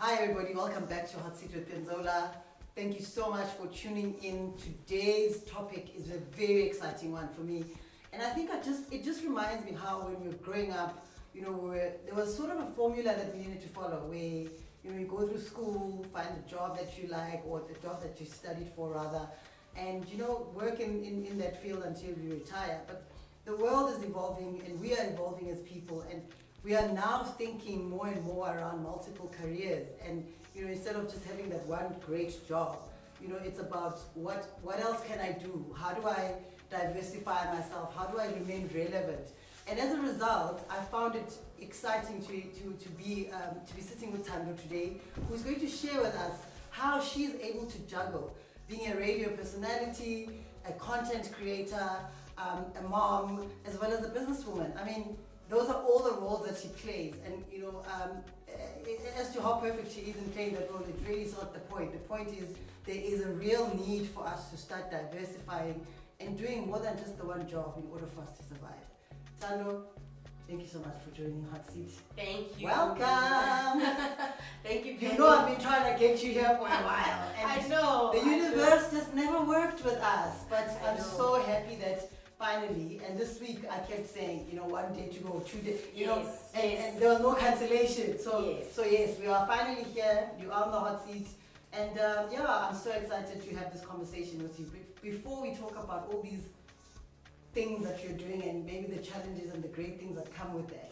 Hi everybody, welcome back to Hot Seat with Thando. Thank you so much for tuning in. Today's topic is a very exciting one for me. And I think it just reminds me how when we were growing up, there was sort of a formula that we needed to follow where, you go through school, find a job that you like or the job that you studied for rather, and, work in that field until you retire. But the world is evolving and we are evolving as people, and we are now thinking more and more around multiple careers, and instead of just having that one great job, it's about what else can I do? How do I diversify myself? How do I remain relevant? And as a result, I found it exciting to be sitting with Thando today, who's going to share with us how she's able to juggle being a radio personality, a content creator, a mom, as well as a businesswoman. I mean, those are all the roles that she plays, and as to how perfect she is in playing that role, it really is not the point. The point is there is a real need for us to start diversifying and doing more than just the one job in order for us to survive. Thando, thank you so much for joining Hot Seat. Thank you. Welcome. Thank you. You know I've been trying to get you here for a while. And I know. The universe just never worked with us, but I'm so happy that finally, and this week I kept saying, 1 day to go, 2 days, and there was no cancellation. So yes, we are finally here. You are on the hot seat, and I'm so excited to have this conversation with you. But before we talk about all these things that you're doing and maybe the challenges and the great things that come with that,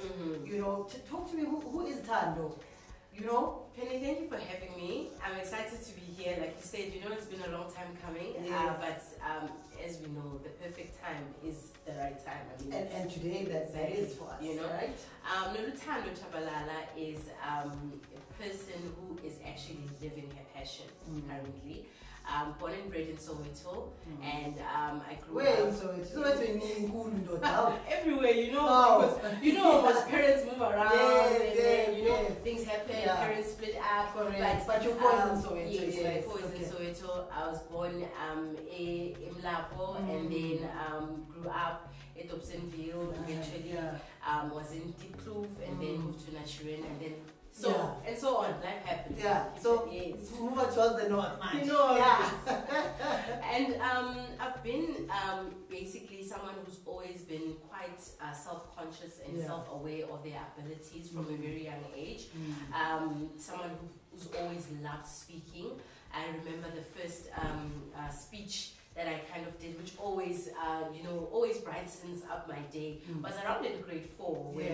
talk to me. Who is Thando? Penny, thank you for having me. I'm excited to be here. Like you said, it's been a long time coming, but as we know, the perfect time is the right time. I mean, and today that is for us, right? Thando Chabalala is a person who is actually living her passion currently. Born and bred in Soweto, and I grew up. Everywhere, because parents move around, things happen, parents split up. But you're born in Soweto. Yes, in Soweto. I was born in Mlapo, and then grew up at Dobsonville, eventually was in Diepkloof, and then moved to Naturen, and then and so on. Life happens. So move on towards the north, man. And I've been basically someone who's always been quite self-conscious and self-aware of their abilities from a very young age. Someone who's always loved speaking. I remember the first speech that I kind of did, which always, always brightens up my day, was around in grade 4 when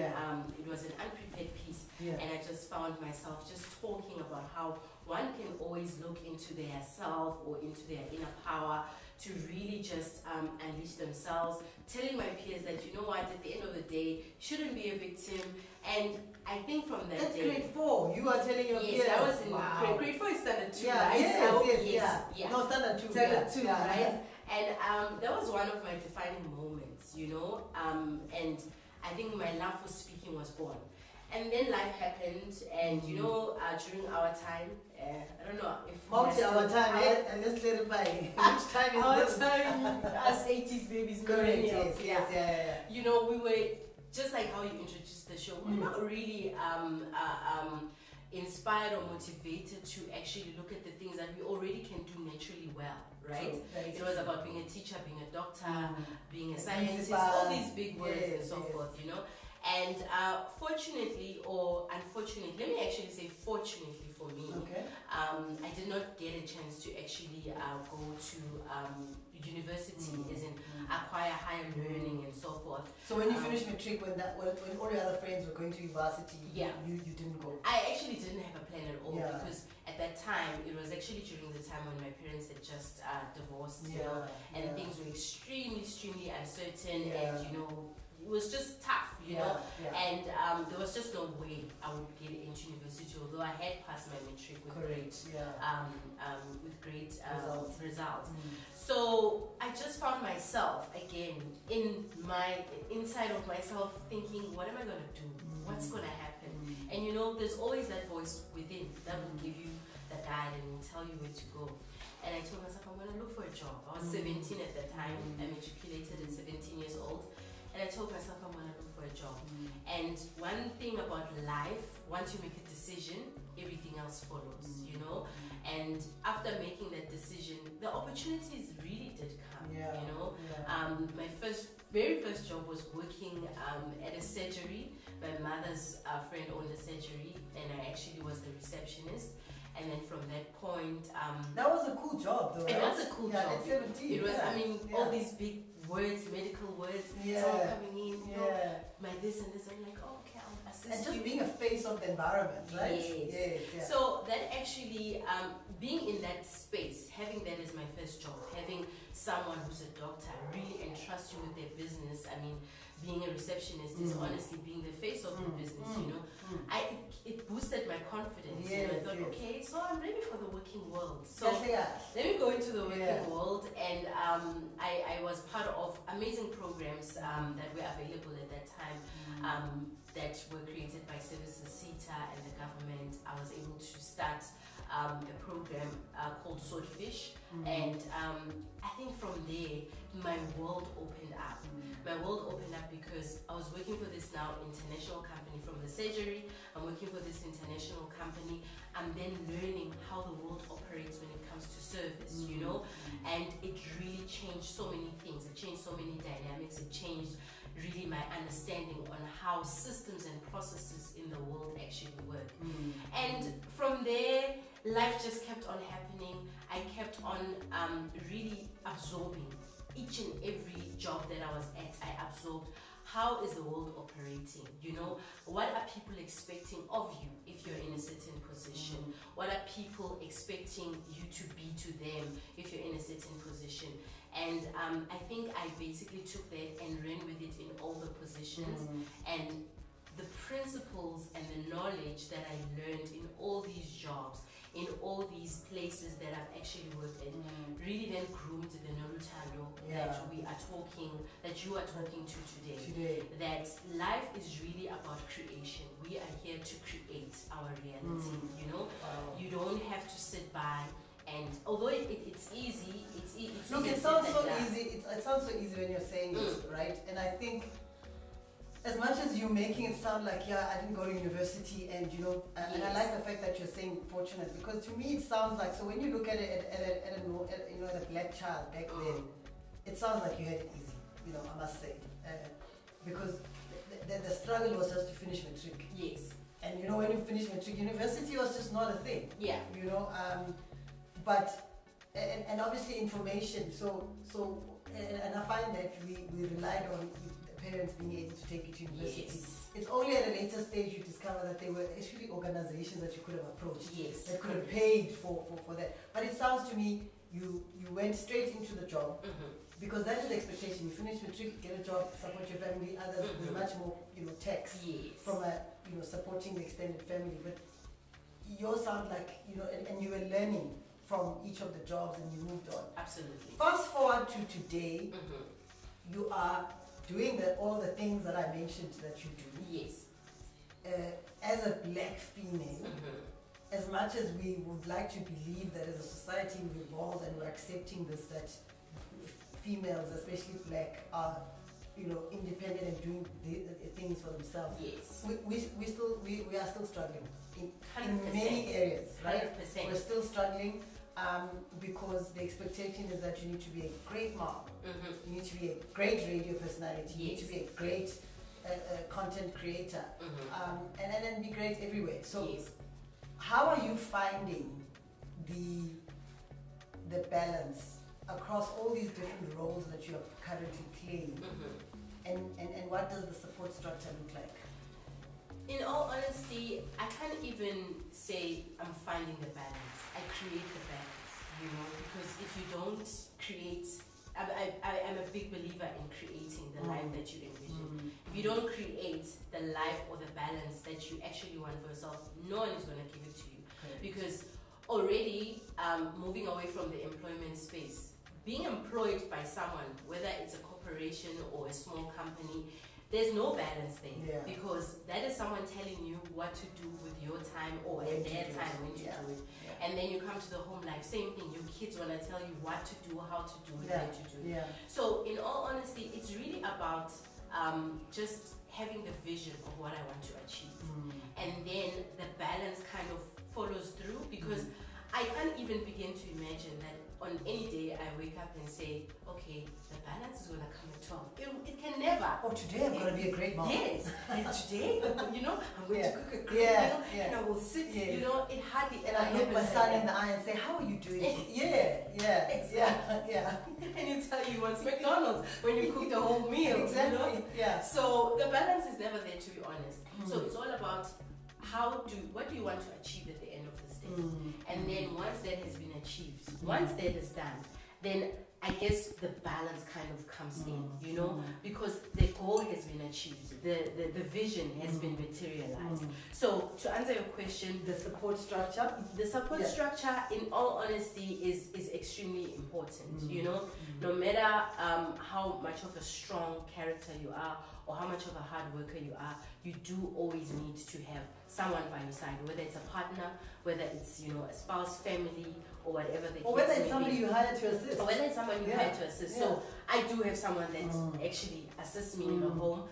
it was an unprepared piece, and I just found myself just talking about how one can always look into their self or into their inner power to really just unleash themselves, telling my peers that, at the end of the day, shouldn't be a victim. And I think from that day... grade 4, you are telling your peers? Yes, I was in grade 4 is standard 2, right? Yes. No, standard 2. Standard 2, right? And that was one of my defining moments, and I think my love for speaking was born. And then life happened, and during our time, I don't know if our time, and let's clarify. Which time is our this? time, us 80s babies, millennials. We were just like how you introduced the show. We're not really inspired or motivated to actually look at the things that we already can do naturally well, right? It was about being a teacher, being a doctor, being a scientist, all these big words and so forth, And fortunately or unfortunately, let me actually say fortunately for me, I did not get a chance to actually go to university, as in acquire higher learning and so forth. So when you finished matric, when all your other friends were going to university, you didn't go? I actually didn't have a plan at all, because at that time, it was actually during the time when my parents had just divorced, and things were extremely uncertain, and it was just tough, and there was just no way I would get into university, although I had passed my matric with great results. So I just found myself again inside of myself thinking, what am I going to do? What's going to happen? And there's always that voice within that will give you the guide and will tell you where to go. And I told myself, I'm going to look for a job. I was 17 at that time. I matriculated at 17 years old. And I told myself I'm going to look for a job. And one thing about life, once you make a decision, everything else follows, you know. And after making that decision, the opportunities really did come, you know. My very first job was working at a surgery. My mother's friend owned a surgery, and I actually was the receptionist. And then from that point, that was a cool job, though. It was a cool job. At 17. It was. I mean, all these big words, medical words, it's all coming in. You know, my this and this. I'm like, oh, okay, I'll assist and just you. being a face of the environment, right? Yes. So that actually, being in that space, having that as my first job, having someone who's a doctor really entrust you with their business. I mean, being a receptionist is honestly being the face of the business, you know. It boosted my confidence. You know, I thought, okay, so I'm ready for the working world. So let me go into the working world, and I was part of amazing programs that were available at that time that were created by Services CETA and the government. I was able to start a program called Swordfish, and I think from there my world opened up. My world opened up because I was working for this now international company from the surgery. I'm working for this international company. I'm then learning how the world operates when it comes to service, you know, and it really changed so many things. It changed so many dynamics. It changed really my understanding on how systems and processes in the world actually work. And from there, life just kept on happening. I kept on really absorbing each and every job that I was at. I absorbed how is the world operating, you know, what are people expecting of you if you're in a certain position, what are people expecting you to be to them if you're in a certain position. And I think I basically took that and ran with it in all the positions, and the principles and the knowledge that I learned in all these jobs, in all these places that I've actually worked in, really then groomed the Thando that you are talking to today. That life is really about creation. We are here to create our reality, you know. You don't have to sit by, and although it's easy, look, it sounds so easy. It sounds so easy when you're saying it, right? And I think, as much as you're making it sound like, I didn't go to university, and you know, and I like the fact that you're saying fortunate, because to me it sounds like, so when you look at it at a black child back then, it sounds like you had it easy, you know, I must say, because the struggle was just to finish matric. Yes. And you know, when you finish matric, university was just not a thing. Yeah. You know, but and obviously information. So and I find that we relied on parents being able to take you to university. Yes. It's only at a later stage you discover that there were actually organizations that you could have approached, that could have paid for that. But it sounds to me you went straight into the job, because that is the expectation. You finish matric, get a job, support your family. Others, there's much more, you know, tax from supporting the extended family. But yours sound like, you know, and you were learning from each of the jobs, and you moved on. Absolutely. Fast forward to today, you are doing all the things that I mentioned that you do. Yes. As a black female, as much as we would like to believe that as a society we evolved and we're accepting this, that females, especially black, are, you know, independent and doing the things for themselves. Yes. We are still struggling in 100%. many areas, right? 100%. We're still struggling. Because the expectation is that you need to be a great mom, you need to be a great radio personality, you need to be a great content creator, and then be great everywhere. So how are you finding the balance across all these different roles that you are currently playing, and what does the support structure look like? In all honesty, I can't even say I'm finding the balance. I create the balance, you know, because if you don't create, I'm a big believer in creating the life that you envision. If you don't create the life or the balance that you actually want for yourself, no one is going to give it to you. Because already moving away from the employment space, being employed by someone, whether it's a corporation or a small company, there's no balance there, because that is someone telling you what to do with your time, or at their time when to do it. And then you come to the home life, same thing. Your kids want to tell you what to do, how to do it, when to do it. So in all honesty, it's really about just having the vision of what I want to achieve, and then the balance kind of follows through, because I can't even begin to imagine that on any day I wake up and say, okay, the balance is going to come at 12. It can never. Oh, today I'm going to be a great mom. Yes. And today, you know, I'm going to cook a great meal, and I will sit, you know, it hardly and I look my son in the eye and say, how are you doing? Exactly. Yeah. And you tell you want McDonald's when you cook the whole meal. Exactly. You know? Yeah. So the balance is never there, to be honest. So it's all about what do you want to achieve at the end of this day? And then once that has been achieved, once that is done, then I guess the balance kind of comes in, you know, because the goal has been achieved, the vision has been materialized. So to answer your question, the support structure, structure, in all honesty, is extremely important. You know, no matter how much of a strong character you are or how much of a hard worker you are, you do always need to have someone by your side, whether it's a partner, whether it's, you know, a spouse, family, or whatever the case may be. Or whether it's somebody you hire to assist. Or whether it's someone you hire to assist. So I do have someone that actually assists me in the home.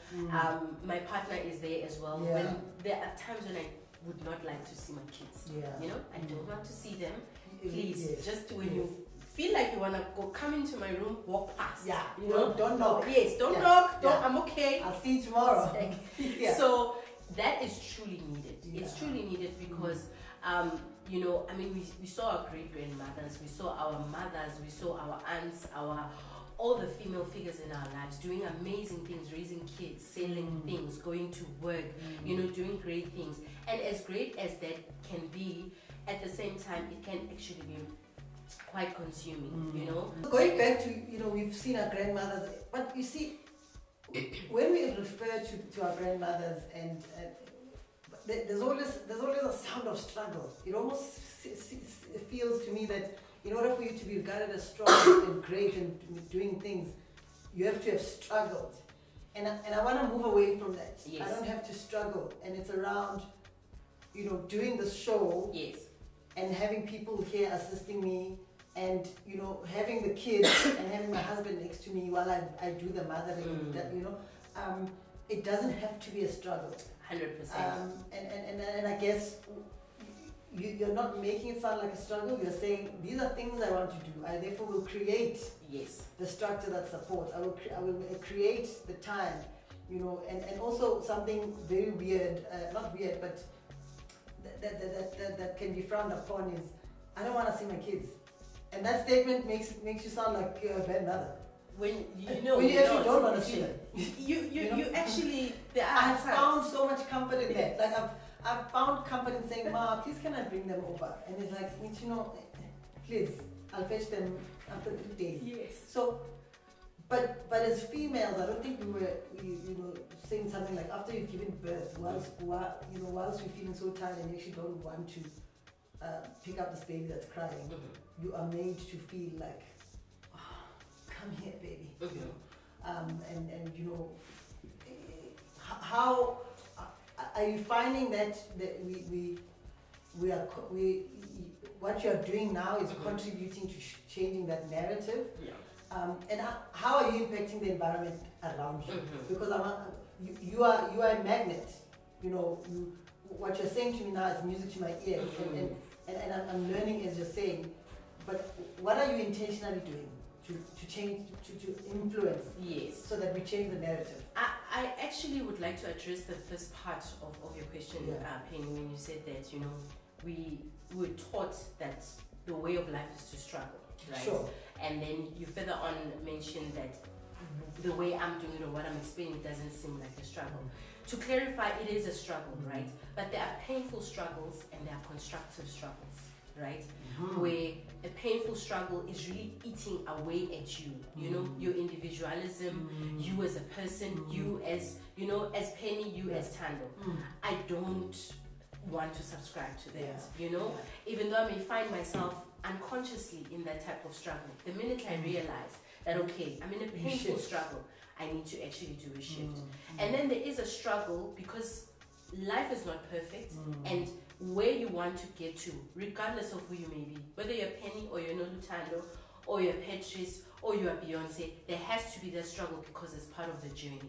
My partner is there as well. When there are times when I would not like to see my kids. You know, I don't want to see them. Please, just when you feel like you want to come into my room, walk past. You know? Don't knock. Yes, don't knock. I'm okay. I'll see you tomorrow. So that is truly needed. It's truly needed because, you know, I mean, we saw our great-grandmothers, we saw our mothers, we saw our aunts, all the female figures in our lives doing amazing things, raising kids, selling things, going to work, you know, doing great things. And as great as that can be, at the same time, it can actually be quite consuming, you know. Going back to, you know, we've seen our grandmothers, but you see, when we refer to our grandmothers, and there's always a sound of struggle. It almost feels to me that in order for you to be regarded as strong and great and doing things, you have to have struggled. And I want to move away from that. I don't have to struggle. And it's around, you know, doing the show and having people here assisting me, and, you know, having the kids and having my husband next to me while I do the mothering, that, you know, it doesn't have to be a struggle. 100%. And I guess you're not making it sound like a struggle. You're saying, these are things I want to do. I therefore will create the structure that supports. I will create the time, you know, and also something very weird, not weird, but that can be frowned upon is, I don't want to see my kids. And that statement makes you sound like you're a bad mother. When you know, when you actually don't want to see them. You actually, I've found so much comfort in that. Like I've found comfort in saying, Ma, please can I bring them over? And it's like, you know, please, I'll fetch them after 3 days. So, but as females, I don't think we were, you know, saying something like, after you've given birth, whilst you're feeling so tired and you actually don't want to pick up this baby that's crying, you are made to feel like, come here, baby. You know? And you know, how are you finding that what you are doing now is contributing to changing that narrative? And how are you impacting the environment around you? Because you are a magnet. You know, what you're saying to me now is music to my ears, and I'm learning as you're saying. But what are you intentionally doing to change, to influence, so that we change the narrative? I actually would like to address the first part of your question, Penny, when you said that, you know, we were taught that the way of life is to struggle, right? Sure. And then you further on mentioned that the way I'm doing it or what I'm explaining doesn't seem like a struggle. To clarify, it is a struggle, right? But there are painful struggles and there are constructive struggles, right? Where a painful struggle is really eating away at you, you know, your individualism, you as a person, you as, you know, as Penny, you as Thando. I don't want to subscribe to that, you know, even though I may find myself unconsciously in that type of struggle. The minute I realize that, okay, I'm in a painful struggle, I need to actually do a shift. And then there is a struggle because life is not perfect, and where you want to get to, regardless of who you may be, whether you're Penny or you're Thando or you're Patrice or you're Beyonce, there has to be that struggle because it's part of the journey.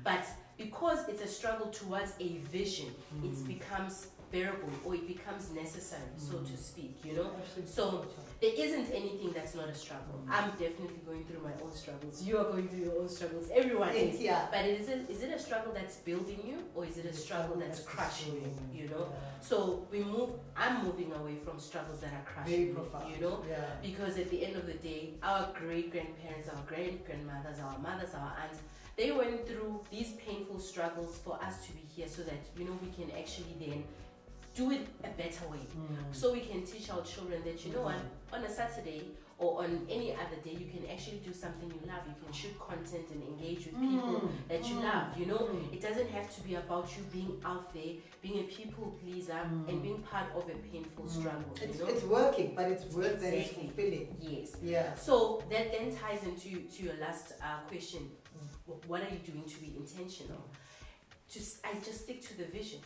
But because it's a struggle towards a vision, it becomes bearable, or it becomes necessary, so to speak, you know. Absolutely. So there isn't anything that's not a struggle. I'm definitely going through my own struggles. You are going through your own struggles. Everyone is. Yeah. But is it a struggle that's building you, or is it a struggle that's crushing you? You know. So I'm moving away from struggles that are crushing Very profound. me. You know. Yeah. Because at the end of the day, our great grandparents, our great grandmothers, our mothers, our aunts, they went through these painful struggles for us to be here, so that, you know, we can actually then do it a better way. So we can teach our children that, you know what, on a Saturday or on any other day, you can actually do something you love. You can shoot content and engage with people that you love, you know. It doesn't have to be about you being out there, being a people pleaser, and being part of a painful struggle. It's working, but it's work that is fulfilling. Yes. Yeah. So that then ties into your last question. What are you doing to be intentional? I just stick to the vision.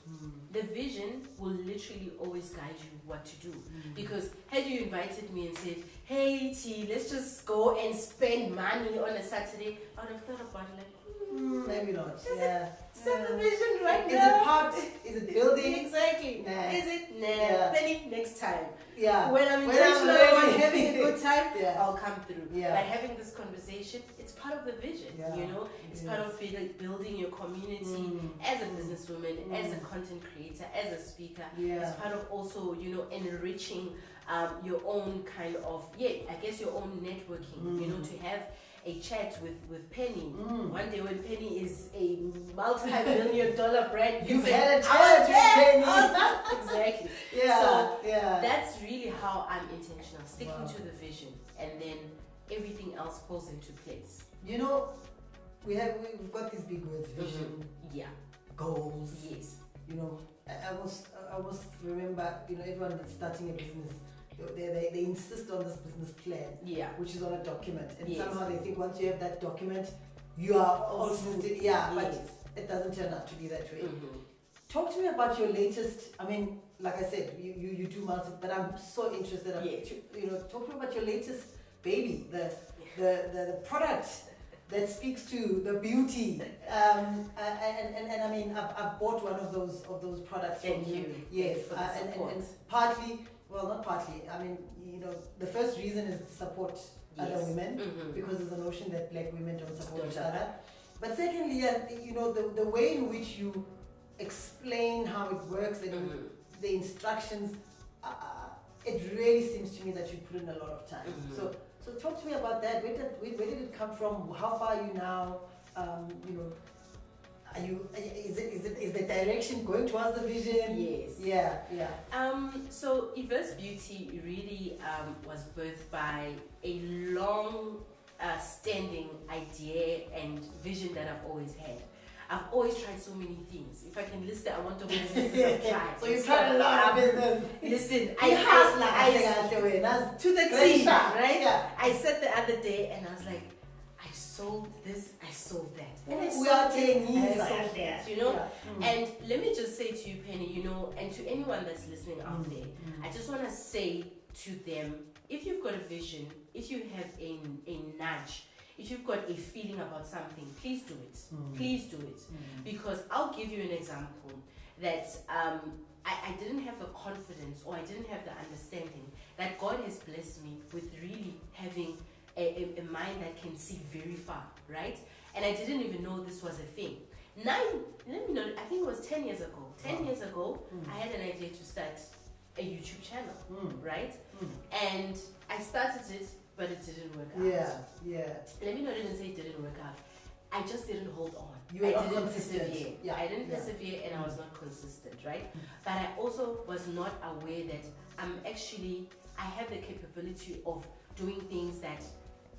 The vision will literally always guide you what to do. Because had you invited me and said, hey T, let's just go and spend money on a Saturday, I would have thought about it like, maybe not. Is it the vision right is now? Is it part? Is it building? Exactly. Nah. Is it? Nah. Yeah. Maybe next time. Yeah. When I'm intentional about having a good time, Yeah. I'll come through. Yeah. But having this conversation, it's part of the vision, Yeah. you know? It's part of building your community as a businesswoman, as a content creator, as a speaker. Yeah. It's part of also, you know, enriching your own kind of, I guess your own networking, you know, to have a chat with Penny. One day when Penny is a multi-million dollar brand, You say, had a "I was chat with there." Penny. Exactly. Yeah. So yeah. that's really how I'm intentional, sticking Wow. to the vision, and then everything else falls into place. You know, we've got these big words: vision, Yeah. goals. Yes. You know, I almost remember, you know, everyone that's starting a business, they insist on this business plan, Yeah. which is on a document, and Yes. somehow they think once you have that document, you are all system. Yeah, but Yes. it doesn't turn out to be that way. Mhm. Talk to me about your latest. I mean, like I said, you do multi, but I'm so interested. Yes. You know, talk to me about your latest baby, the product that speaks to the beauty. And I mean, I've bought one of those products Thank from you. Yes, Thanks for the support. and partly, well, not partly. I mean, you know, the first reason is to support other Yes. women, Mhm. because there's a notion that black women don't support Don't each other. But secondly, you know, the way in which you explain how it works and Mhm. the instructions, it really seems to me that you put in a lot of time. Mhm. So talk to me about that. Where did it come from? How far are you now? You know, is the direction going towards the vision? Yes. Yeah. So Everse Beauty really was birthed by a long standing idea and vision that I've always had. I've always tried so many things. If I can list the amount of businesses I've tried. So you've tried a lot of business. Listen, I to the Great T, shot. right? Yeah. I said the other day and I was like, I sold this, I sold that. And I We sold are this, Chinese, and I sold like that, that. you know? Yeah. And let me just say to you, Penny, you know, and to anyone that's listening out there, I just want to say to them, if you've got a vision, if you have a nudge, if you've got a feeling about something, please do it. Please do it. Because I'll give you an example that I didn't have the confidence, or I didn't have the understanding that God has blessed me with really having a mind that can see very far, right? And I didn't even know this was a thing. I think it was 10 years ago. 10 years ago, I had an idea to start a YouTube channel, right? And I started it, but it didn't work out. Yeah. Let me not even say it didn't work out. I just didn't hold on. You were not didn't consistent. persevere. Yeah. I didn't persevere, and I was not consistent, right? But I also was not aware that I have the capability of doing things that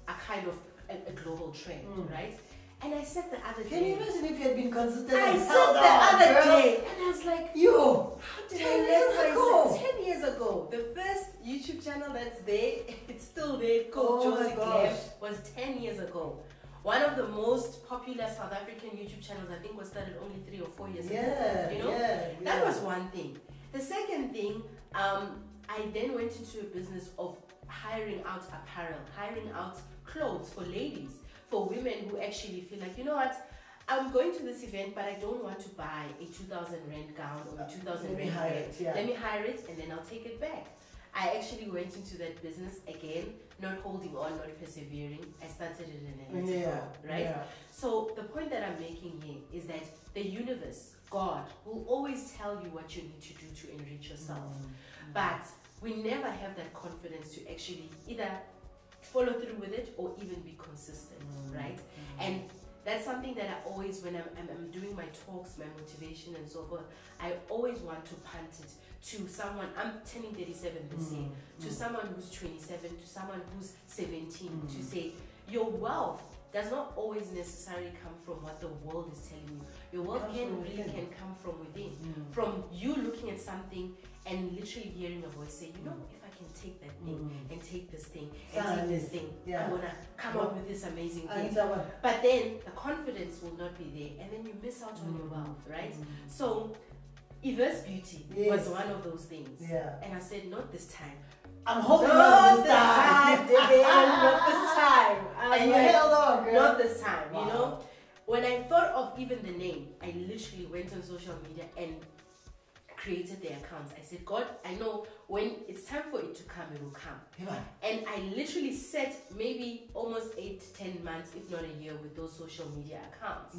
are kind of a global trend, right? And I said the other day. Can you imagine if you had been consistent? I and said held the on, other girl? day, and I was like, You. how did 10 I years let ago. myself? 10 years ago. The first YouTube channel that's there, it's still there, called Oh my Josie gosh. Glam, was 10 years ago. One of the most popular South African YouTube channels, I think, was started only 3 or 4 years ago. You know? That was one thing. The second thing, I then went into a business of hiring out apparel, hiring out clothes for ladies, for women who actually feel like, you know what, I'm going to this event, but I don't want to buy a 2,000 rand gown or a 2,000 let me rand hire bag. it, yeah. Let me hire it and then I'll take it back. I actually went into that business again, not holding on, not persevering. I started it and then let it go, right? Yeah. So the point that I'm making here is that the universe, God, will always tell you what you need to do to enrich yourself. But we never have that confidence to actually either follow through with it or even be consistent, right? And that's something that I always, when I'm doing my talks, my motivation and so forth, I always want to punt it to someone. I'm turning 37 this year, to someone who's 27, to someone who's 17, to say your wealth does not always necessarily come from what the world is telling you. Your wealth can come from within, from you looking at something and literally hearing a voice say, you know, if I can take that thing and take this thing and take this thing, I'm gonna come up with this amazing thing. But then the confidence will not be there, and then you miss out on your wealth, right? So E11 Beauty was one of those things. And I said, not this time. I'm holding on this time. Not this time. And you held on, girl. Not this time, you know? When I thought of even the name, I literally went on social media and created the accounts. I said, God, I know when it's time for it to come, it will come. And I literally set maybe almost 8-10 months, if not a year, with those social media accounts.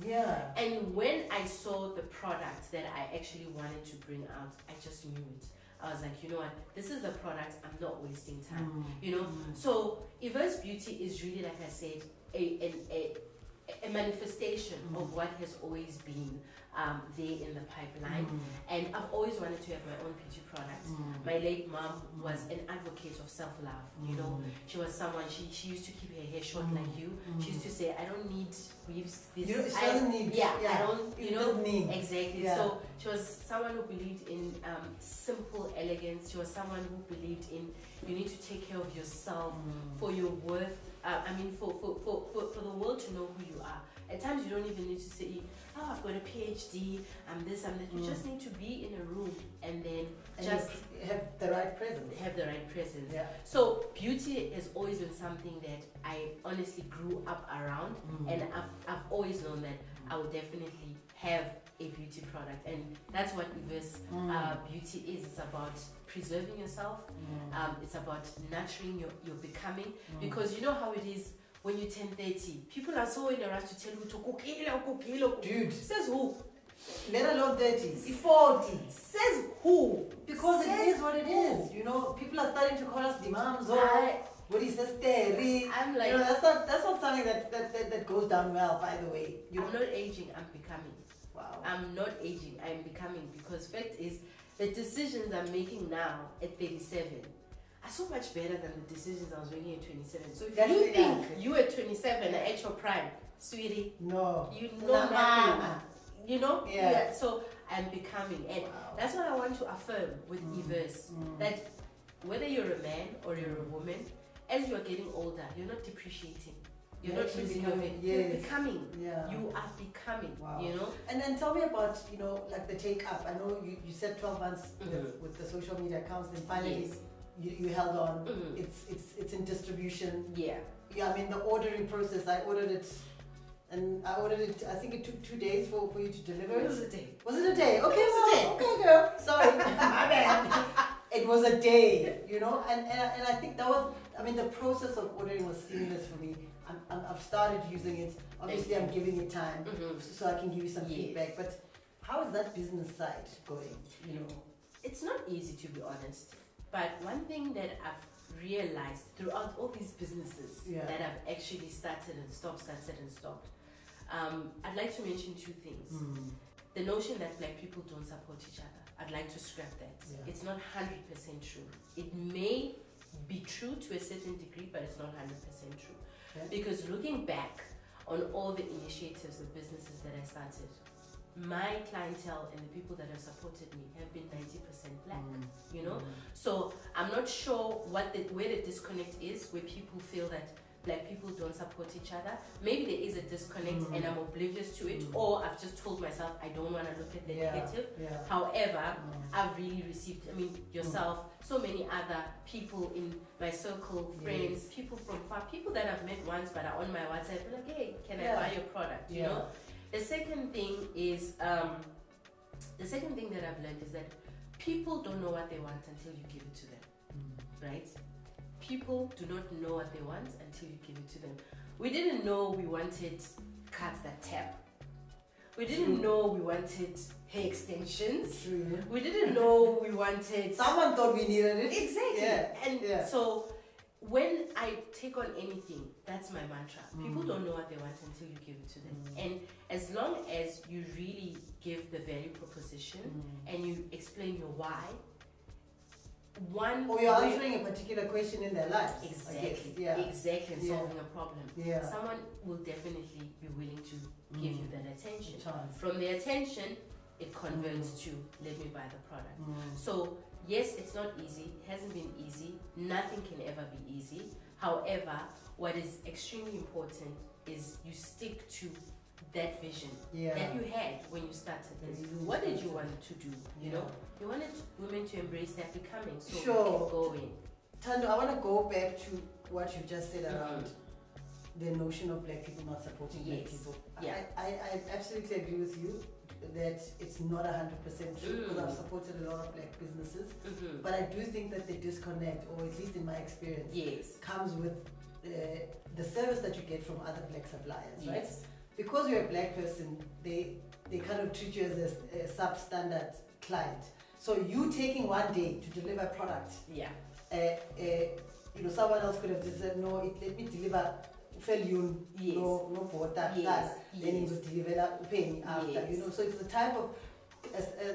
And when I saw the product that I actually wanted to bring out, I just knew it. I was like, you know what, this is the product, I'm not wasting time, you know. So E11 Beauty is really, like I said, a manifestation of what has always been there in the pipeline. And I've always wanted to have my own beauty product. My late mom was an advocate of self-love, you know. She was someone, she used to keep her hair short like you. She used to say, I don't need weaves. This, I don't need. I don't, you know. Need. Exactly. So she was someone who believed in simple elegance. She was someone who believed in, you need to take care of yourself for your worth. For the world to know who you are. At times you don't even need to say, oh, I've got a PhD, I'm this, I'm that. You just need to be in a room and then just have the right presence. Have the right presence. So beauty has always been something that I honestly grew up around, and I've always known that I would definitely have a beauty product, and that's what E11 Beauty is. It's about preserving yourself. It's about nurturing your becoming, because you know how it is when you turn 30. People are so in a rush to tell you to cook. Dude, says who? Let alone 30s, 40s. Says who? Because it is what it is. You know, people are starting to call us dimams or what he says Terry. I'm like, you know, that's not something that goes down well. By the way, I'm not aging. I'm becoming. Wow. I'm not aging. I'm becoming, because fact is, the decisions I'm making now at 37 are so much better than the decisions I was making at 27. So if you think you at 27 are at your prime, sweetie, no, you know nothing. You know? Yeah. So I'm becoming, and that's what I want to affirm with E11, that whether you're a man or you're a woman, as you're getting older, you're not depreciating. You're not losing your way. You're becoming. You are becoming. You know. And then tell me about, you know, like the take up. I know you said 12 months with the social media accounts, and finally you held on. It's in distribution. Yeah. I mean the ordering process. I ordered it. And I ordered it, I think it took 2 days for you to deliver it. It was a day. Was it a day? Okay, it was a day. Okay, girl. Sorry. My bad. It was a day, you know? And I think that was, I mean, the process of ordering was seamless for me. I've started using it. Obviously, I'm giving it time so I can give you some feedback. But how is that business side going, you know? It's not easy, to be honest. But one thing that I've realized throughout all these businesses that I've actually started and stopped, I'd like to mention two things. The notion that black people don't support each other, I'd like to scrap that. It's not 100% true. It may be true to a certain degree, but it's not 100% true. Because looking back on all the initiatives, the businesses that I started, my clientele and the people that have supported me have been 90% black, you know? So I'm not sure where the disconnect is, where people feel that black people don't support each other. Maybe there is a disconnect and I'm oblivious to it, or I've just told myself I don't want to look at the negative. However, I've really received, I mean, yourself, so many other people in my circle, friends, people from far, people that I've met once but are on my WhatsApp, like, hey, can I buy your product, you know? The second thing is, the second thing that I've learned is that people don't know what they want until you give it to them, right? People do not know what they want until you give it to them. We didn't know we wanted cards that tap. We didn't know we wanted hair extensions. True. We didn't know we wanted... Someone thought we needed it. Exactly. Yeah. And so when I take on anything, that's my mantra. People don't know what they want until you give it to them. And as long as you really give the value proposition and you explain your why, or you're answering a particular question in their lives. Exactly. Exactly. And solving a problem. Someone will definitely be willing to give you that attention. From the attention, it converts to let me buy the product. So yes, it's not easy. It hasn't been easy. Nothing can ever be easy. However, what is extremely important is you stick to that vision that you had when you started this. What did you want to do? You know, you wanted women to embrace their becoming. So keep going. Thando, I want to go back to what you just said around the notion of black people not supporting black people. I absolutely agree with you that it's not 100% true, because I've supported a lot of black businesses, but I do think that the disconnect, or at least in my experience, comes with the service that you get from other black suppliers, right? Because you're a black person, they kind of treat you as a substandard client. So you taking one day to deliver a product, you know, someone else could have just said, no, let me deliver no water, then you will deliver penny after, you know. So it's the type of,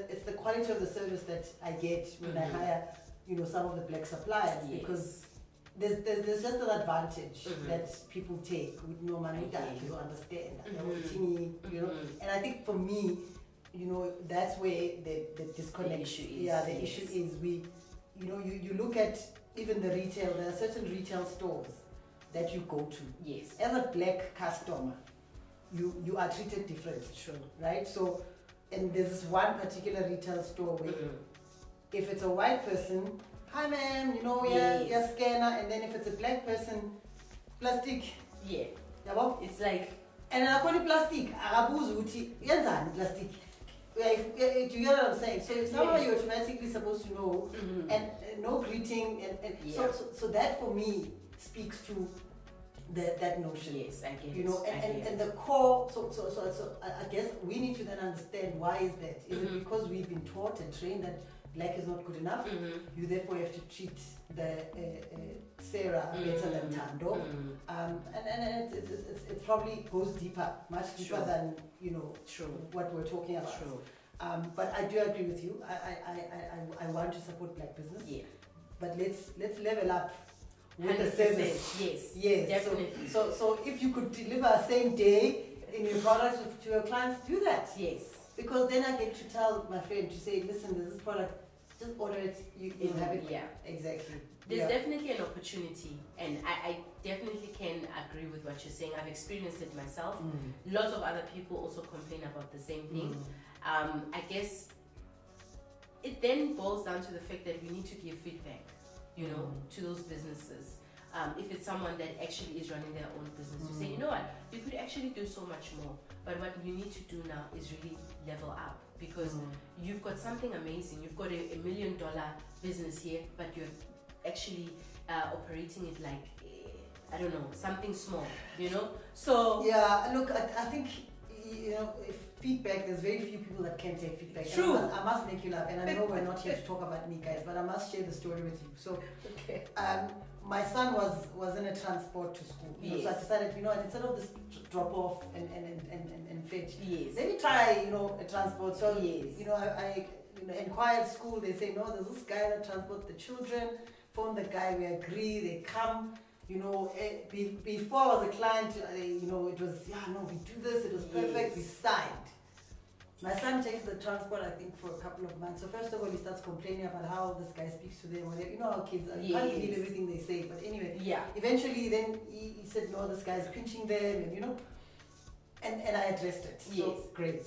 it's the quality of the service that I get when I hire, you know, some of the black suppliers, because there's just an advantage that people take with no money that you understand, you know. And I think for me, you know, that's where the disconnect, the issue is. We, you know, you look at even the retail. There are certain retail stores that you go to. As a black customer, you are treated differently, right? So, and there's this one particular retail store where if it's a white person, hi ma'am, you know, your scanner, and then if it's a black person, plastic. It's like, and I call it plastic. Plastic. Do you get what I'm saying? So somehow you're automatically supposed to know, and no greeting, and so that for me speaks to that notion. I get you know, and the core. So I guess we need to then understand why is that? Is it because we've been taught and trained that black is not good enough? You therefore have to treat the Sarah better than Thando, and it probably goes deeper, much deeper than, you know, what we're talking about. But I do agree with you. I want to support black business. But let's level up with the service. Yes, definitely. So if you could deliver same day in your products to your clients, do that. Because then I get to tell my friend to say, listen, there's this product, just order it, you have it. Exactly. There's definitely an opportunity, and I definitely can agree with what you're saying. I've experienced it myself. Lots of other people also complain about the same thing. I guess it then boils down to the fact that we need to give feedback, you know, to those businesses. If it's someone that actually is running their own business, to say, you know what, you could actually do so much more. But what you need to do now is really level up, because you've got something amazing. You've got a $1 million business here, but you're actually operating it like, I don't know, something small, you know? So look, I think, you know, if feedback, there's very few people that can take feedback. True. I must make you laugh, and I know we're not here to talk about me, guys, but I must share the story with you. So my son was in a transport to school. You know, so I decided, you know, instead of this drop off and fetch, let me try, you know, a transport. So you know, I inquired school. They say, no, there's this guy that transports the children. Phone the guy, we agree, they come. You know, before I was a client, you know, it was, we do this, it was perfect, we signed. My son takes the transport, I think, for a couple of months. So first of all, he starts complaining about how this guy speaks to them. You know how kids are, you can't believe everything they say. But anyway, eventually then he said, no, this guy's pinching them, and you know, and I addressed it. So great.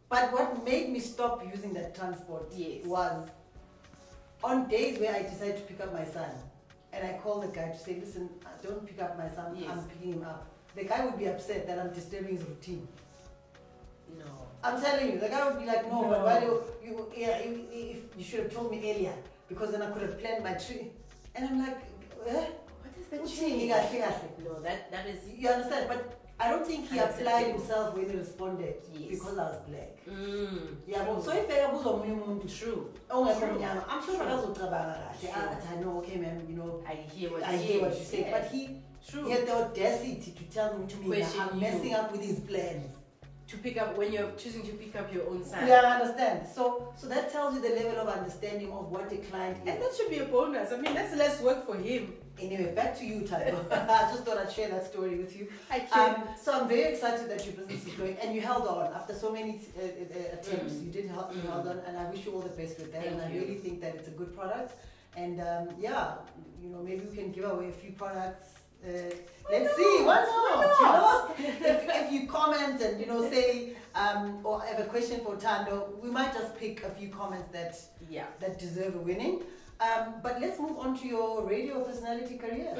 But what made me stop using that transport was on days where I decided to pick up my son, and I called the guy to say, listen, don't pick up my son, I'm picking him up. The guy would be upset that I'm disturbing his routine. I'm telling you, the guy would be like, no, but why do you should have told me earlier, because then I could have planned my trip. And I'm like, what is that? No, that is. You understand? But I don't think he applied himself when he responded because I was black. Yeah, but so if there was a true. Oh my God, I'm sure I was I know, okay, man, you know, I hear what you say, but he had the audacity to tell me that I'm messing up with his plans. To pick up when you're choosing to pick up your own son. Yeah, I understand. So that tells you the level of understanding of what the client is. And that should be a bonus. I mean, that's less work for him. Anyway, back to you, Thando. I just thought I'd share that story with you. So I'm very excited that your business is going, and you held on after so many attempts. You did held on, and I wish you all the best with that. I really think that it's a good product. And yeah, you know, maybe we can give away a few products. Let's see. Why not? You know, if you comment and say or have a question for Thando, we might just pick a few comments that deserve a winning. But let's move on to your radio personality career.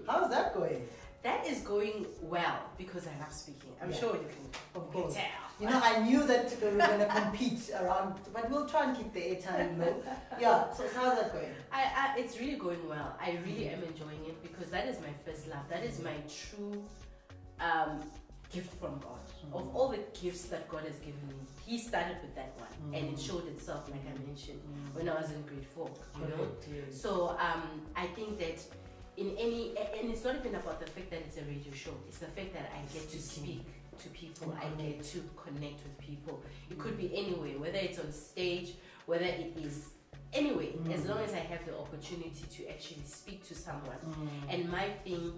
How's that going? That is going well because I love speaking. I'm sure you can tell. You know, I knew that we were going to compete around, but we'll try and keep the airtime low. Yeah, so how's that going? It's really going well. I really am enjoying it because that is my first love. That is my true gift from God. Of all the gifts that God has given me, He started with that one, and it showed itself, like I mentioned, when I was in grade 4. You know, so I think that in any, and it's not even about the fact that it's a radio show. It's the fact that I get to speak to people. I get to connect with people. It could be anywhere, whether it's on stage, whether it is anyway, as long as I have the opportunity to actually speak to someone. And my thing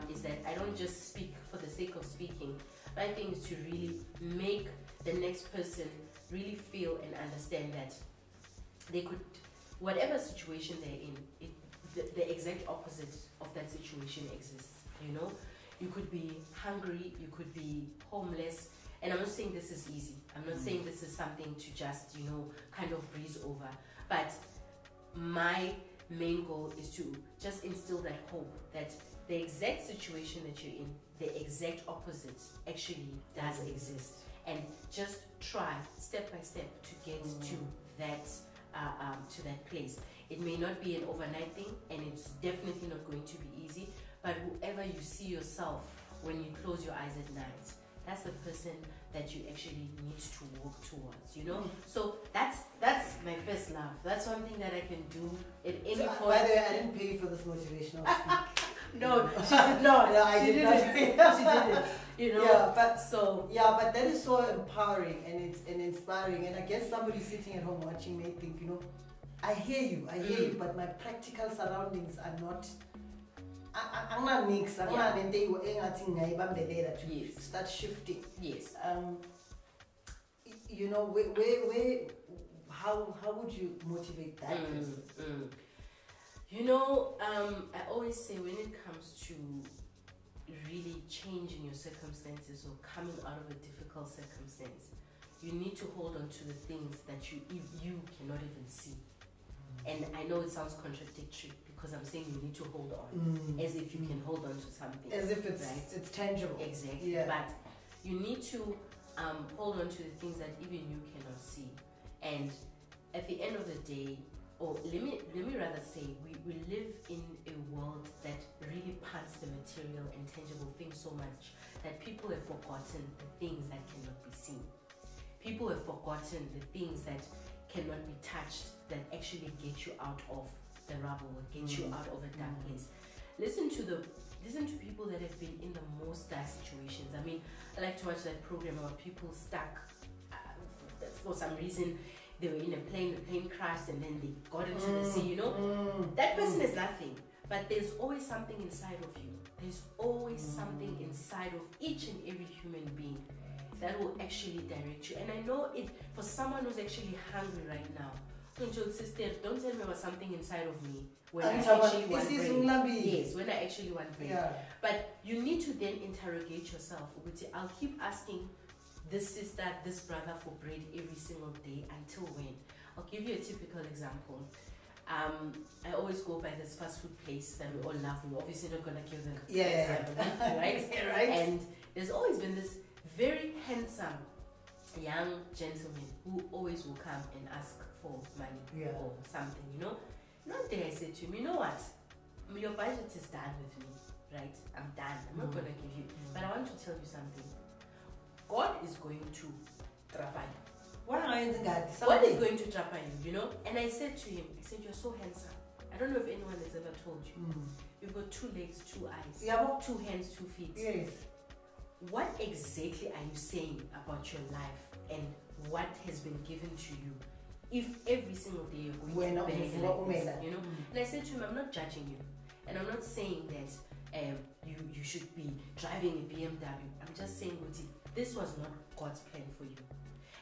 is that I don't just speak for the sake of speaking. My thing is to really make the next person really feel and understand that they could, whatever situation they're in, the exact opposite of that situation exists. You know, you could be hungry, you could be homeless, and I'm not saying this is easy. I'm not saying this is something to just, kind of breeze over. But my main goal is to just instill that hope that the exact situation that you're in, the exact opposite actually does exist. And just try step by step to get to that place. It may not be an overnight thing, and it's definitely not going to be easy, but whoever you see yourself when you close your eyes at night, that's the person that you actually need to walk towards, So that's my first love. That's one thing that I can do at any point. By the way, I didn't pay for this motivational speak. No, she did not. No, I did not. She didn't. Yeah, but that is so empowering and inspiring. And I guess somebody sitting at home watching may think, I hear you, but my practical surroundings are not. I'm not mixed. I'm not in day to start shifting. Yes. Where how would you motivate that person? I always say when it comes to really changing your circumstances or coming out of a difficult circumstance, you need to hold on to the things that you cannot even see. And I know it sounds contradictory because I'm saying you need to hold on as if you can hold on to something. As if it's tangible. Exactly. Yeah. But you need to hold on to the things that even you cannot see. And at the end of the day, or let me rather say, we live in a world that really pants the material and tangible things so much that people have forgotten the things that cannot be seen. People have forgotten the things that cannot be touched, that actually get you out of the rubble, get you out of a dark place. Listen to people that have been in the most dire situations. I mean, I like to watch that program about people stuck for some reason. They were in a plane, the plane crashed, and then they got into the sea, That person is nothing, but there's always something inside of you. There's always something inside of each and every human being that will actually direct you. And I know it for someone who's actually hungry right now. Don't tell me about something inside of me when I actually want bread. Yes, when I actually want bread. Yeah. But you need to then interrogate yourself. I'll keep asking this sister, this brother for bread every single day until when? I'll give you a typical example. I always go by this fast food place that we all love. We're obviously not gonna give them right? Right. And there's always been this very handsome young gentlemen who always will come and ask for money or something, you know. One day I said to him, you know what? Your budget is done with me, right? I'm done. I'm not going to give you. But I want to tell you something. God is going to trapa you. God is going to trapa you, you know? And I said to him, I said, you're so handsome. I don't know if anyone has ever told you. You've got 2 legs, 2 eyes, 2 hands, 2 feet. Yes. What exactly are you saying about your life and what has been given to you? If every single day you're going to beg like this, you know? And I said to him, I'm not judging you. And I'm not saying that you should be driving a BMW. I'm just saying, Guti, this was not God's plan for you.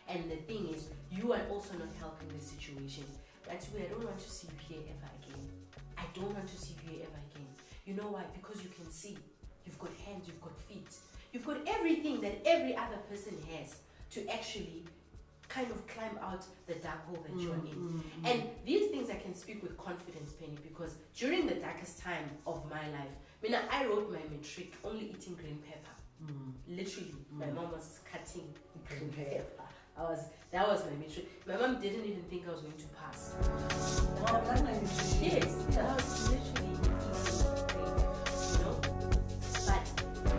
And the thing is, you are also not helping the situation. That's why I don't want to see you here ever again. I don't want to see you here ever again. You know why? Because you can see. You've got hands, you've got feet. You've got everything that every other person has to actually kind of climb out the dark hole that you're in. And these things I can speak with confidence, Penny, because during the darkest time of my life, I wrote my matric only eating green pepper. Literally, my mom was cutting green pepper. That was my matric. My mom didn't even think I was going to pass. Yes, I was literally eating green pepper, you know. But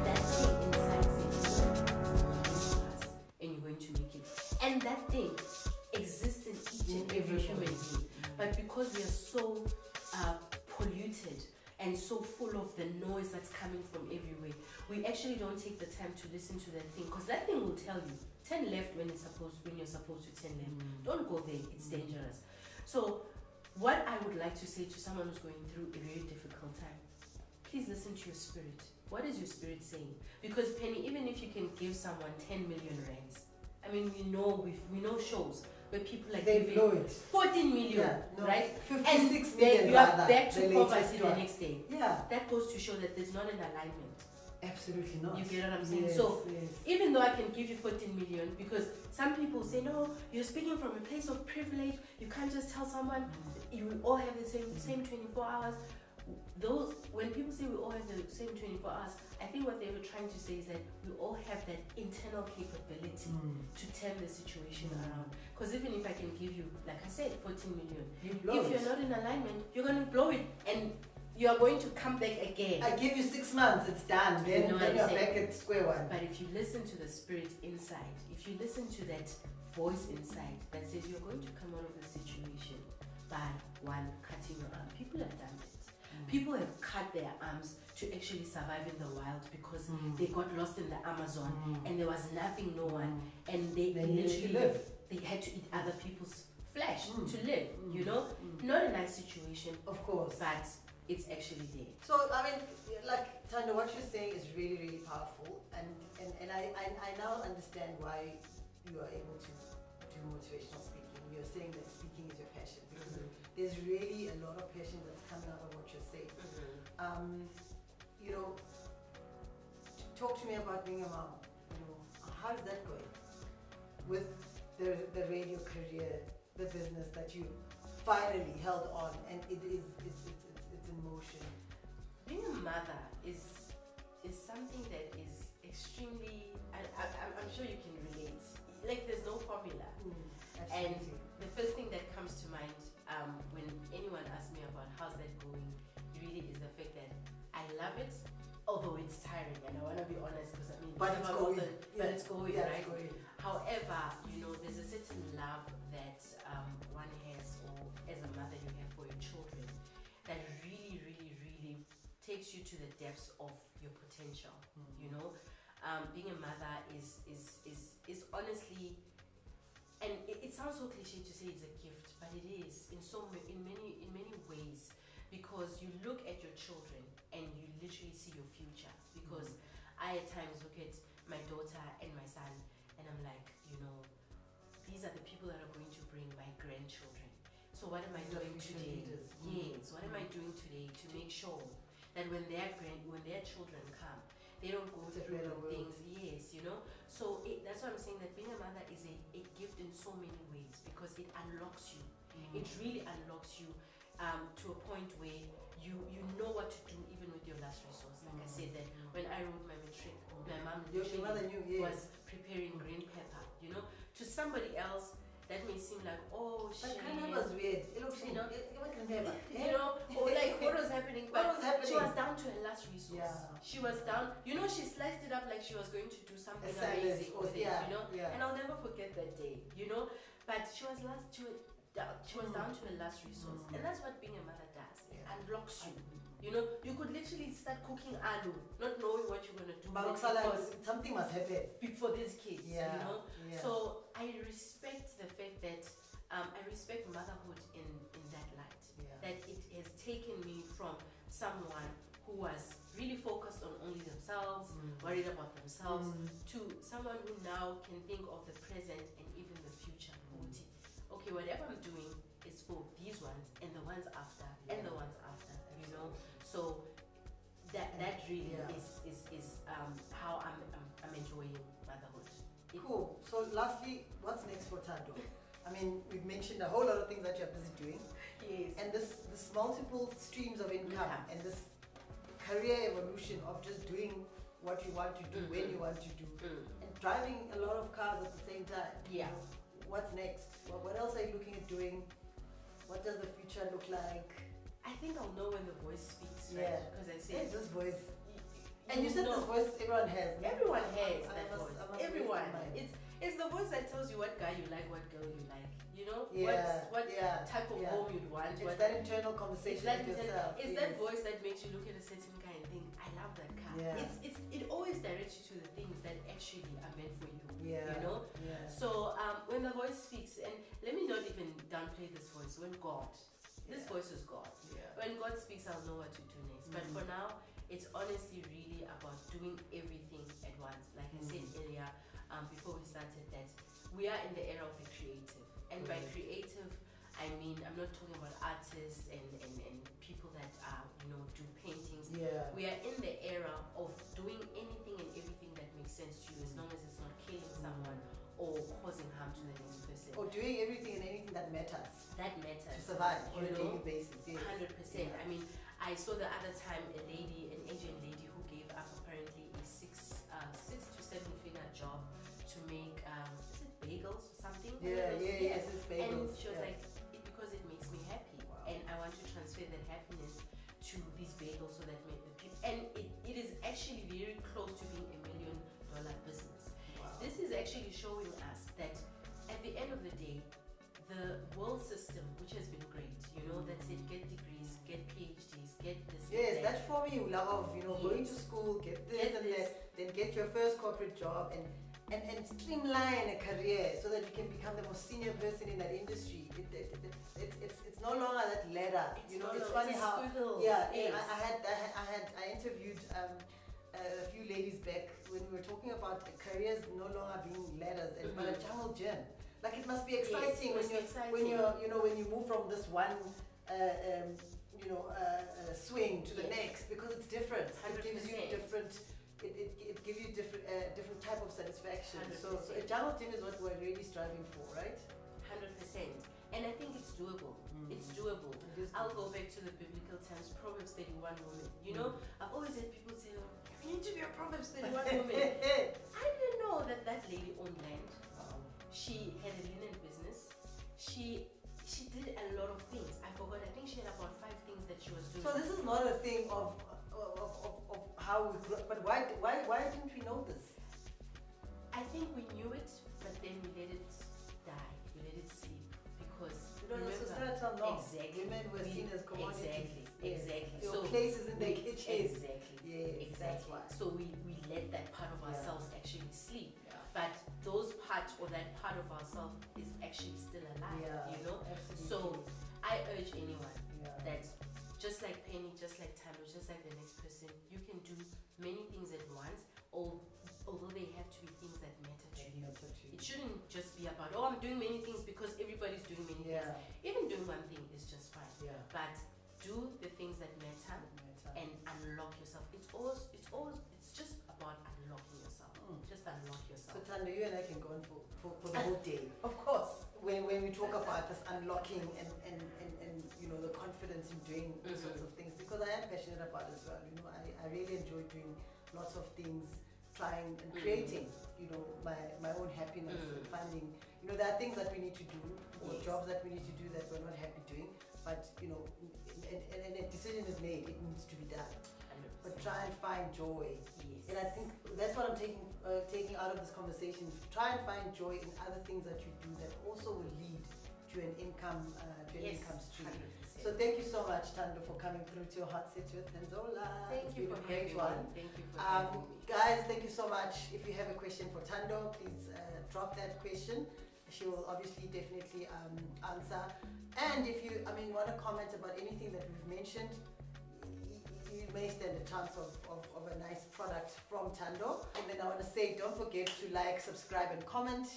that thing inside says you're going to pass and you're going to make it. And that thing exists in each and every human being. But because we are so polluted and so full of the noise that's coming from everywhere, we actually don't take the time to listen to that thing, because that thing will tell you 10 left when you're supposed to 10 left. Don't go there, it's dangerous. So what I would like to say to someone who's going through a very difficult time, please listen to your spirit. What is your spirit saying? Because Penny, even if you can give someone 10 million rands, I mean, we know shows where people like they blow it 14 million, right? 56 and million. You are back to poverty the next day. Yeah, that goes to show that there's not an alignment. Absolutely not. You get what I'm saying? Yes, so even though I can give you 14 million, because some people say, no, you're speaking from a place of privilege. You can't just tell someone you will all have the same 24 hours. When people say we all have the same 24 hours, I think what they were trying to say is that we all have that internal capability to turn the situation around. Because even if I can give you, like I said, 14 million, if you're not in alignment, you're going to blow it and you are going to come back again. I give you 6 months, it's done. Then you're back at square one. But if you listen to the spirit inside, if you listen to that voice inside that says you're going to come out of the situation by one, cutting your arm. People have done it. People have cut their arms to actually survive in the wild because they got lost in the Amazon and there was nothing, no one, and they literally live. They had to eat other people's flesh to live, you know? Not a nice situation, of course, but it's actually there. So, I mean, like, Thando, what you're saying is really, really powerful, and I now understand why you are able to do motivational speaking. You're saying that speaking is your passion, because there's really a lot of passion that's coming out of what you're saying. You know, talk to me about being a mom. You know, how is that going with the radio career, the business that you finally held on, and it's in motion? Being a mother is something that is extremely. I'm sure you can relate. Like, there's no formula. And the first thing that comes to mind when anyone asks me about how's that going, really is the fact that I love it, although it's tiring, and I want to be honest, because I mean, but it's going, it's going, right? It's going. However, you know, there's a certain love that one has, or as a mother you have for your children, that really, really, really takes you to the depths of your potential. You know, being a mother is honestly, and it sounds so cliche to say it's a gift, but it is in many ways, because you look at your children and you literally see your future. Because I at times look at my daughter and my son and I'm like, you know, these are the people that are going to bring my grandchildren. So what am I doing today? Yes, what am I doing today to make sure that when their children come, they don't go through things? Yes, you know. So that's why I'm saying that being a mother is a gift in so many ways, because it unlocks you. It really unlocks you to a point where you know what to do even with your last resource. Like I said, that when I wrote my matric, my mom literally was preparing green pepper, you know, to somebody else, that may seem like, oh shit. But Kandaba was weird. You know, or like what was happening? But what was happening? She was down to her last resource. Yeah. She was down. You know, she sliced it up like she was going to do something Assignment, amazing with it. yeah, You know, yeah. and I'll never forget that day. You know, but she was down to her last resource, and that's what being a mother does. It unlocks you. You know, you could literally start cooking aloo, not knowing what you're gonna do. Because something must happen for these kids. Yeah. You know, Yeah. so I respect the fact that I respect motherhood in that light. Yeah. That it has taken me from someone who was really focused on only themselves, worried about themselves, to someone who now can think of the present and even the future. Okay, whatever I'm doing is for these ones and the ones after and the ones after. You know, so that really is how I'm enjoying motherhood. Cool. So lastly, what's next for Thando? I mean, we've mentioned a whole lot of things that you're busy doing. Yes. And this multiple streams of income and this career evolution of just doing what you want to do when you want to do and driving a lot of cars at the same time. Yeah. What's next? What else are you looking at doing? What does the future look like? I think I'll know when the voice speaks, right? Yeah. Because I said this voice. And you said this voice everyone has. Everyone has that I voice. must Everyone. make It's the voice that tells you what guy you like, what girl you like. You know? Yeah, what type of home you'd want. It's that internal conversation with yourself. It's that voice that makes you look at a certain guy and think, I love that car. Yeah. It always directs you to the things that actually are meant for you. Yeah. You know? Yeah. So when the voice speaks, and let me not even downplay this voice, when God, this voice is God. Yeah. When God speaks, I'll know what to do next. But for now, it's honestly really about doing everything at once. Like I said earlier, before we started, that we are in the era of the creative. And by creative, I mean, I'm not talking about artists and people that do paintings. Yeah. We are in the era of doing anything and everything that makes sense to you, as long as it's not killing someone or causing harm to the next person. Or doing everything and anything that matters. That matters. To survive on a daily basis. Yes. 100%. Yeah. I mean, I saw the other time an Asian lady who gave up apparently a 6 to 7 figure job to make is it bagels or something? Yes, it's bagels. And she was like, because it makes me happy, and I want to transfer that happiness to these bagels so that make the people. And it is actually very close to being $1 million business. Wow. This is actually showing us that at the end of the day, the world system, which has been great, that said get degrees, get PhDs, get this. Yes, that formula of going to school, get this and this. that, then get your first corporate job and streamline a career so that you can become the most senior person in that industry. It's no longer that ladder. It's funny how I interviewed a few ladies back when we were talking about careers no longer being ladders but a jungle gym. Like it must be exciting when you move from this one swing to the next, because it's different. 100%. It gives you different. It gives you different type of satisfaction. 100%. So a jungle gym is what we're really striving for, right? 100%. And I think it's doable. It's doable. I'll go back to the biblical times, Proverbs 31 woman. I've always had people say, you need to be a Proverbs 31 woman. I didn't know that lady owned land. She had a linen business. She did a lot of things. I forgot. I think she had about 5 things that she was doing. So this is not a thing of how we grew. But why didn't we know this? I think we knew it, but then we let it die. We let it sleep because the societal norm. Exactly. Women were seen as commodities. Exactly. Your places in the kitchen. Exactly. Yes, exactly. That's why. So we let that part of ourselves actually sleep. Yeah. But those parts or that part of ourselves is actually still alive. Absolutely. So I urge anyone that just like Penny, just like Thando, just like the next person, you can do many things at once, although they have to be things that matter to you. It shouldn't just be about, I'm doing many things because everybody's doing many things. Even doing one thing is just fine. But do the things that matter and unlock yourself. It's just about unlocking yourself. Just unlock yourself. So Thando, you and I can go on for the whole day. Of course. When we talk about this unlocking and the confidence in doing these sorts of things, because I am passionate about it as well. I really enjoy doing lots of things trying and creating, you know, my own happiness and finding, you know, there are things that we need to do, or jobs that we need to do that we're not happy doing, but, you know, and a decision is made, it needs to be done. But try and find joy. Yes. And I think that's what I'm taking out of this conversation. Try and find joy in other things that you do that also will lead to an income, income stream. 100%. So thank you so much, Thando, for coming through to your Hot Seat with Thando. Thank you for a great having one. me. Thank you for having me. Guys, thank you so much. If you have a question for Thando, please drop that question. She will obviously definitely answer. And if you, want to comment about anything that we've mentioned, you may stand a chance of a nice product from Thando. And then I want to say, don't forget to like, subscribe, and comment.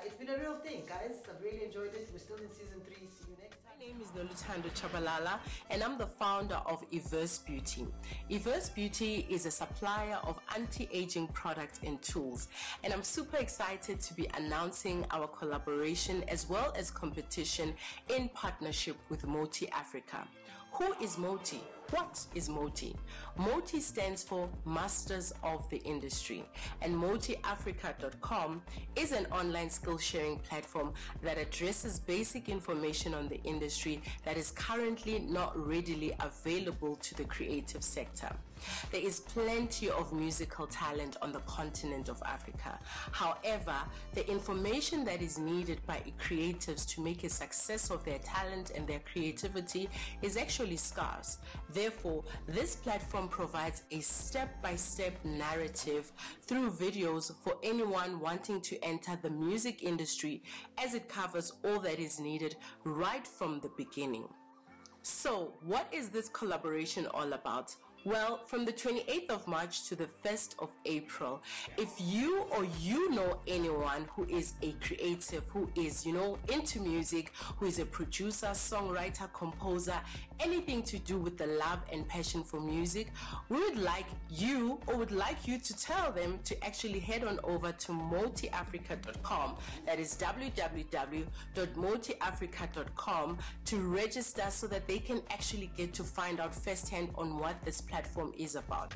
It's been a real thing, guys. I've really enjoyed it. We're still in season 3. See you next time. My name is Thando Chabalala, and I'm the founder of Everse Beauty. Everse Beauty is a supplier of anti-aging products and tools, and I'm super excited to be announcing our collaboration as well as competition in partnership with Moti Africa. Who is Moti? What is Moti? Moti stands for Masters of the Industry, and MotiAfrica.com is an online skill sharing platform that addresses basic information on the industry that is currently not readily available to the creative sector. There is plenty of musical talent on the continent of Africa. However, the information that is needed by creatives to make a success of their talent and their creativity is actually scarce. Therefore, this platform provides a step-by-step narrative through videos for anyone wanting to enter the music industry, as it covers all that is needed right from the beginning. So, what is this collaboration all about? Well, from the 28th of March to the 1st of April, if you or you know anyone who is a creative, who is, into music, who is a producer, songwriter, composer, anything to do with the love and passion for music, we would like you to tell them to actually head on over to MotiAfrica.com. That is www.motiafrica.com to register so that they can actually get to find out firsthand on what this platform is about.